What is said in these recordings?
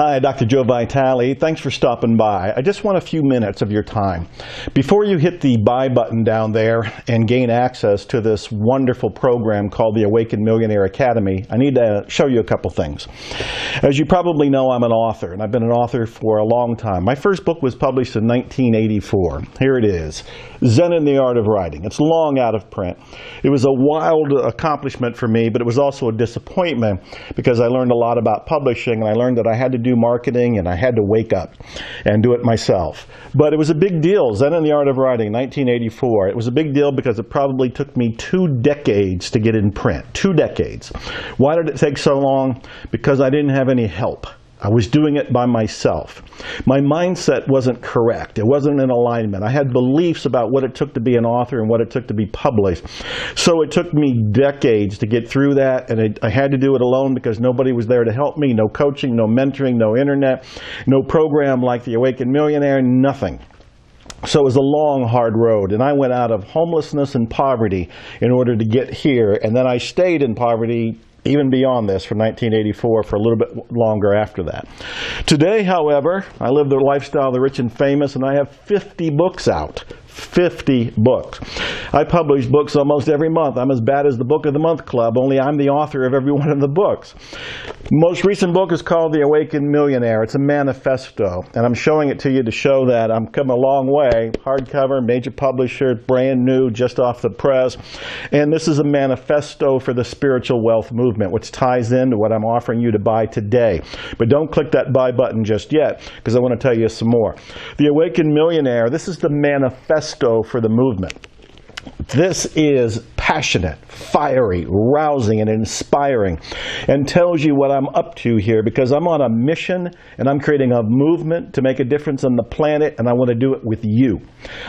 Hi, Dr. Joe Vitale. Thanks for stopping by. I just want a few minutes of your time. Before you hit the buy button down there and gain access to this wonderful program called the Awakened Millionaire Academy, I need to show you a couple things. As you probably know, I'm an author, and I've been an author for a long time. My first book was published in 1984. Here it is, Zen in the Art of Writing. It's long out of print. It was a wild accomplishment for me, but it was also a disappointment because I learned a lot about publishing, and I learned that I had to do marketing and I had to wake up and do it myself. But it was a big deal. Zen in the Art of Writing, 1984. It was a big deal because it probably took me 2 decades to get in print. 2 decades. Why did it take so long? Because I didn't have any help. I was doing it by myself. My mindset wasn't correct. It wasn't in alignment. I had beliefs about what it took to be an author and what it took to be published. So it took me decades to get through that, and I had to do it alone because nobody was there to help me. No coaching, no mentoring, no internet, no program like the Awakened Millionaire, nothing. So it was a long, hard road, and I went out of homelessness and poverty in order to get here, and then I stayed in poverty even beyond this, from 1984 for a little bit longer after that. Today, however, I live the lifestyle of the rich and famous, and I have 50 books out. 50 books. I publish books almost every month. I'm as bad as the Book of the Month Club, only I'm the author of every one of the books. Most recent book is called The Awakened Millionaire. It's a manifesto, and I'm showing it to you to show that I'm come a long way. Hardcover, major publisher, brand new, just off the press. And this is a manifesto for the spiritual wealth movement, which ties into what I'm offering you to buy today. But don't click that buy button just yet, because I want to tell you some more. The Awakened Millionaire, this is the manifesto for the movement. This is passionate, fiery, rousing, and inspiring, and tells you what I'm up to here, because I'm on a mission and I'm creating a movement to make a difference on the planet, and I want to do it with you.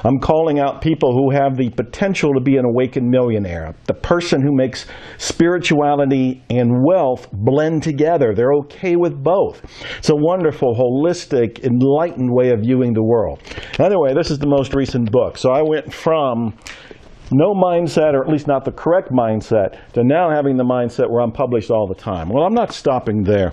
I'm calling out people who have the potential to be an awakened millionaire, the person who makes spirituality and wealth blend together. They're okay with both. It's a wonderful, holistic, enlightened way of viewing the world. Anyway, this is the most recent book. So I went from no mindset, or at least not the correct mindset, to now having the mindset where I'm published all the time. Well, I'm not stopping there.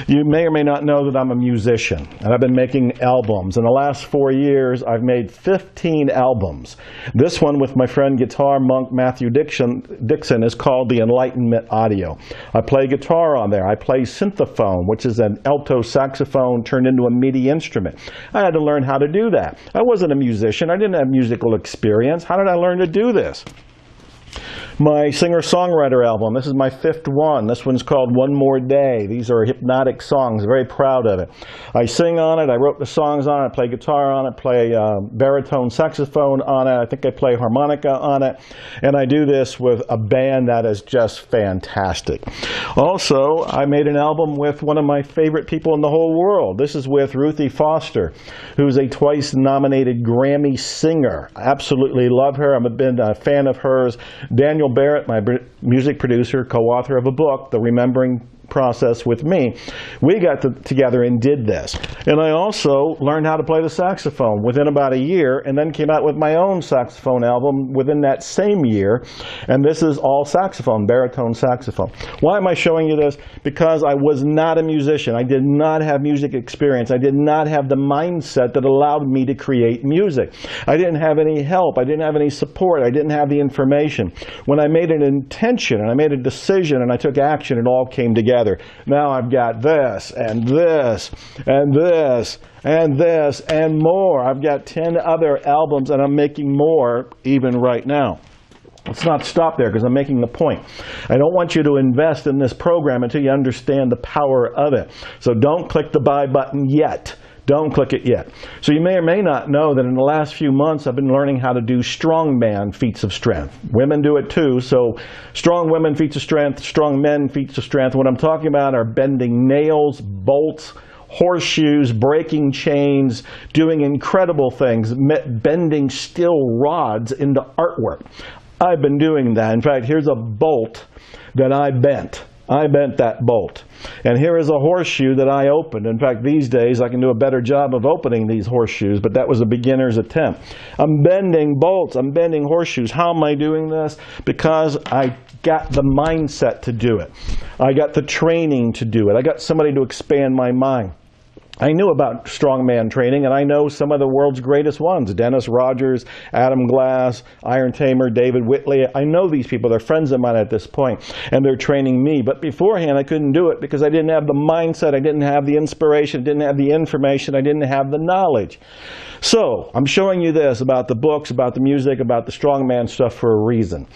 You may or may not know that I'm a musician, and I've been making albums. In the last 4 years, I've made 15 albums. This one with my friend guitar monk Matthew Dixon is called the Enlightenment Audio. I play guitar on there. I play synthophone, which is an alto saxophone turned into a MIDI instrument. I had to learn how to do that. I wasn't a musician. I didn't have musical experience. How did I learn to do this? My singer-songwriter album, this is my 5th one. This one's called One More Day. These are hypnotic songs. I'm very proud of it. I sing on it. I wrote the songs on it. I play guitar on it, play baritone saxophone on it. I think I play harmonica on it. And I do this with a band that is just fantastic. Also, I made an album with one of my favorite people in the whole world. This is with Ruthie Foster, who's a twice-nominated Grammy singer. I absolutely love her. I've been a fan of hers. Daniel Barrett, my music producer, co-author of a book, The Remembering Process, with me, we got together and did this. And I also learned how to play the saxophone within about a year, and then came out with my own saxophone album within that same year. And this is all saxophone, baritone saxophone. Why am I showing you this? Because I was not a musician. I did not have music experience. I did not have the mindset that allowed me to create music. I didn't have any help. I didn't have any support. I didn't have the information. When I made an intention and I made a decision and I took action, it all came together. Now I've got this and this and this and this and more. I've got 10 other albums, and I'm making more even right now. Let's not stop there, because I'm making the point. I don't want you to invest in this program until you understand the power of it. So don't click the buy button yet. Don't click it yet. So you may or may not know that in the last few months I've been learning how to do strongman feats of strength. Women do it too, so strong women feats of strength, strong men feats of strength. What I'm talking about are bending nails, bolts, horseshoes, breaking chains, doing incredible things, bending steel rods into artwork. I've been doing that. In fact, here's a bolt that I bent. I bent that bolt. And here is a horseshoe that I opened. In fact, these days I can do a better job of opening these horseshoes, but that was a beginner's attempt. I'm bending bolts. I'm bending horseshoes. How am I doing this? Because I got the mindset to do it. I got the training to do it. I got somebody to expand my mind. I knew about strongman training, and I know some of the world's greatest ones. Dennis Rogers, Adam Glass, Iron Tamer, David Whitley. I know these people. They're friends of mine at this point, and they're training me. But beforehand, I couldn't do it because I didn't have the mindset. I didn't have the inspiration. I didn't have the information. I didn't have the knowledge. So I'm showing you this about the books, about the music, about the strongman stuff for a reason.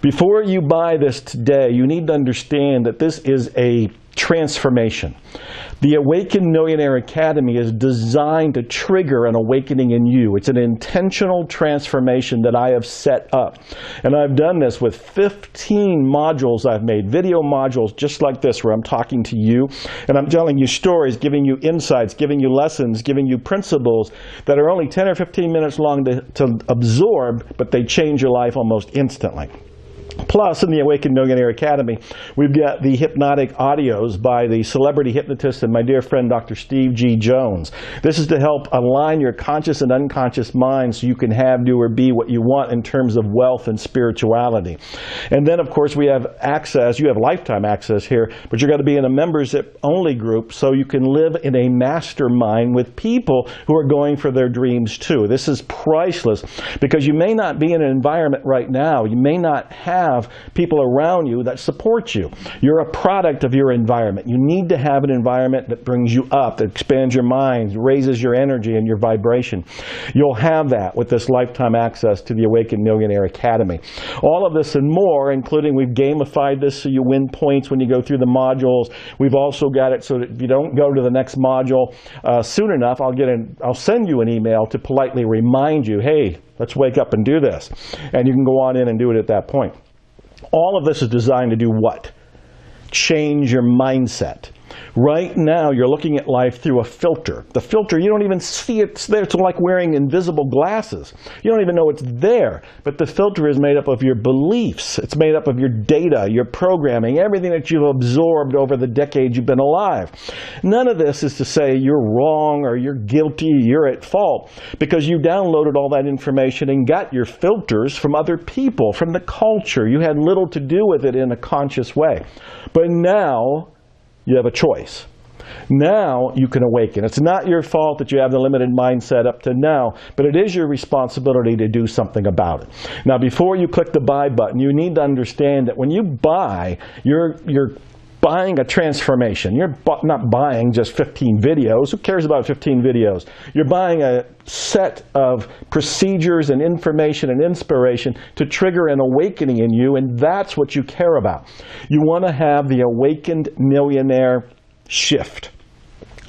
Before you buy this today, you need to understand that this is a transformation. The Awakened Millionaire Academy is designed to trigger an awakening in you. It's an intentional transformation that I have set up. And I've done this with 15 modules I've made, video modules just like this, where I'm talking to you and I'm telling you stories, giving you insights, giving you lessons, giving you principles that are only 10 or 15 minutes long to absorb, but they change your life almost instantly. Plus, in the Awakened Millionaire Academy, we've got the hypnotic audios by the celebrity hypnotist and my dear friend, Dr. Steve G. Jones. This is to help align your conscious and unconscious mind so you can have, do, or be what you want in terms of wealth and spirituality. And then, of course, we have access. You have lifetime access here, but you're going to be in a members-only group so you can live in a mastermind with people who are going for their dreams, too. This is priceless because you may not be in an environment right now. You may not have people around you that support you. You're a product of your environment. You need to have an environment that brings you up, that expands your mind, raises your energy and your vibration. You'll have that with this lifetime access to the Awakened Millionaire Academy. All of this and more, including we've gamified this so you win points when you go through the modules. We've also got it so that if you don't go to the next module soon enough, I'll send you an email to politely remind you, hey, let's wake up and do this. And you can go on in and do it at that point. All of this is designed to do what? Change your mindset. Right now, you're looking at life through a filter. The filter, you don't even see it's there. It's like wearing invisible glasses. You don't even know it's there. But the filter is made up of your beliefs. It's made up of your data, your programming, everything that you've absorbed over the decades you've been alive. None of this is to say you're wrong or you're guilty, you're at fault, because you downloaded all that information and got your filters from other people, from the culture. You had little to do with it in a conscious way. But now, you have a choice. Now you can awaken. It's not your fault that you have the limited mindset up to now, but it is your responsibility to do something about it. Now, before you click the buy button, you need to understand that when you buy, you're buying a transformation. You're not buying just 15 videos. Who cares about 15 videos? You're buying a set of procedures and information and inspiration to trigger an awakening in you, and that's what you care about. You want to have the Awakened Millionaire shift.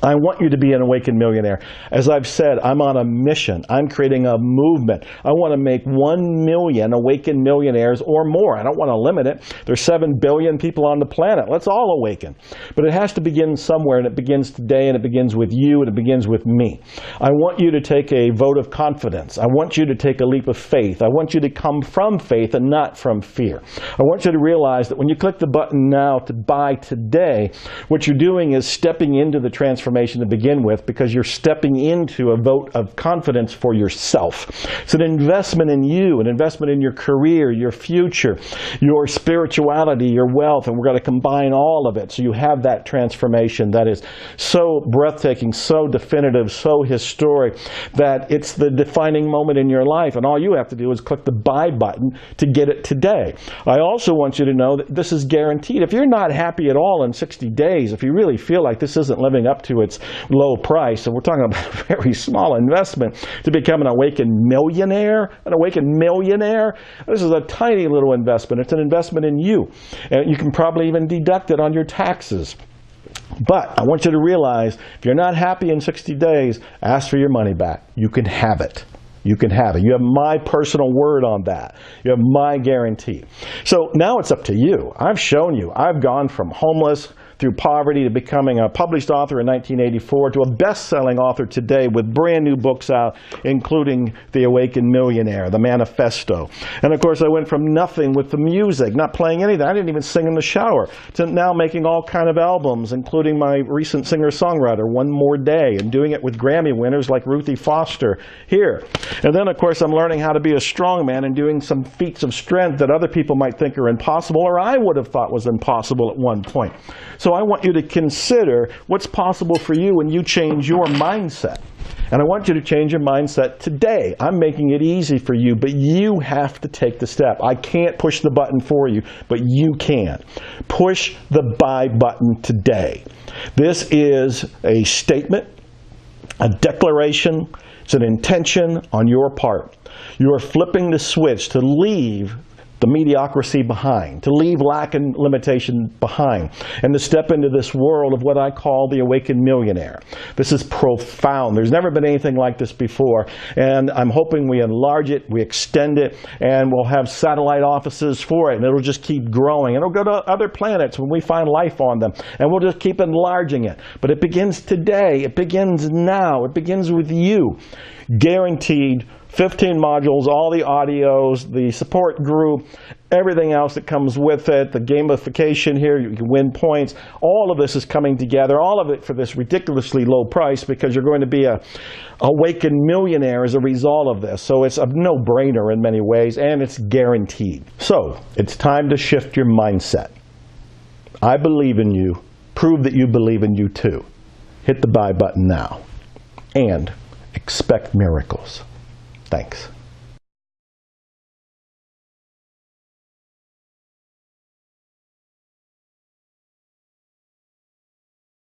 I want you to be an awakened millionaire. As I've said, I'm on a mission. I'm creating a movement. I want to make 1 million awakened millionaires or more. I don't want to limit it. There's 7 billion people on the planet. Let's all awaken. But it has to begin somewhere, and it begins today, and it begins with you, and it begins with me. I want you to take a vote of confidence. I want you to take a leap of faith. I want you to come from faith and not from fear. I want you to realize that when you click the button now to buy today, what you're doing is stepping into the transformation to begin with, because you're stepping into a vote of confidence for yourself. It's an investment in you, an investment in your career, your future, your spirituality, your wealth, and we're going to combine all of it so you have that transformation that is so breathtaking, so definitive, so historic, that it's the defining moment in your life, and all you have to do is click the buy button to get it today. I also want you to know that this is guaranteed. If you're not happy at all in 60 days, if you really feel like this isn't living up to its low price, and we're talking about a very small investment to become an awakened millionaire. An awakened millionaire, this is a tiny little investment. It's an investment in you, and you can probably even deduct it on your taxes. But I want you to realize, if you're not happy in 60 days, ask for your money back. You can have it. You can have it. You have my personal word on that. You have my guarantee. So now it's up to you. I've shown you. I've gone from homeless through poverty to becoming a published author in 1984 to a best-selling author today with brand new books out, including The Awakened Millionaire, The Manifesto. And of course, I went from nothing with the music, not playing anything. I didn't even sing in the shower, to now making all kind of albums, including my recent singer-songwriter, One More Day, and doing it with Grammy winners like Ruthie Foster here. And then, of course, I'm learning how to be a strong man and doing some feats of strength that other people might think are impossible, or I would have thought was impossible at one point. So So I want you to consider what's possible for you when you change your mindset. And I want you to change your mindset today. I'm making it easy for you, but you have to take the step. I can't push the button for you, but you can. Push the buy button today. This is a statement, a declaration, it's an intention on your part. You are flipping the switch to leave the mediocrity behind, to leave lack and limitation behind, and to step into this world of what I call the awakened millionaire. This is profound. There's never been anything like this before, and I'm hoping we enlarge it, we extend it, and we'll have satellite offices for it, and it'll just keep growing. It'll go to other planets when we find life on them, and we'll just keep enlarging it. But it begins today. It begins now. It begins with you. Guaranteed 15 modules, all the audios, the support group, everything else that comes with it, the gamification here, you can win points. All of this is coming together, all of it for this ridiculously low price, because you're going to be a awakened millionaire as a result of this. So it's a no-brainer in many ways, and it's guaranteed. So it's time to shift your mindset. I believe in you. Prove that you believe in you too. Hit the buy button now. And expect miracles. Thanks.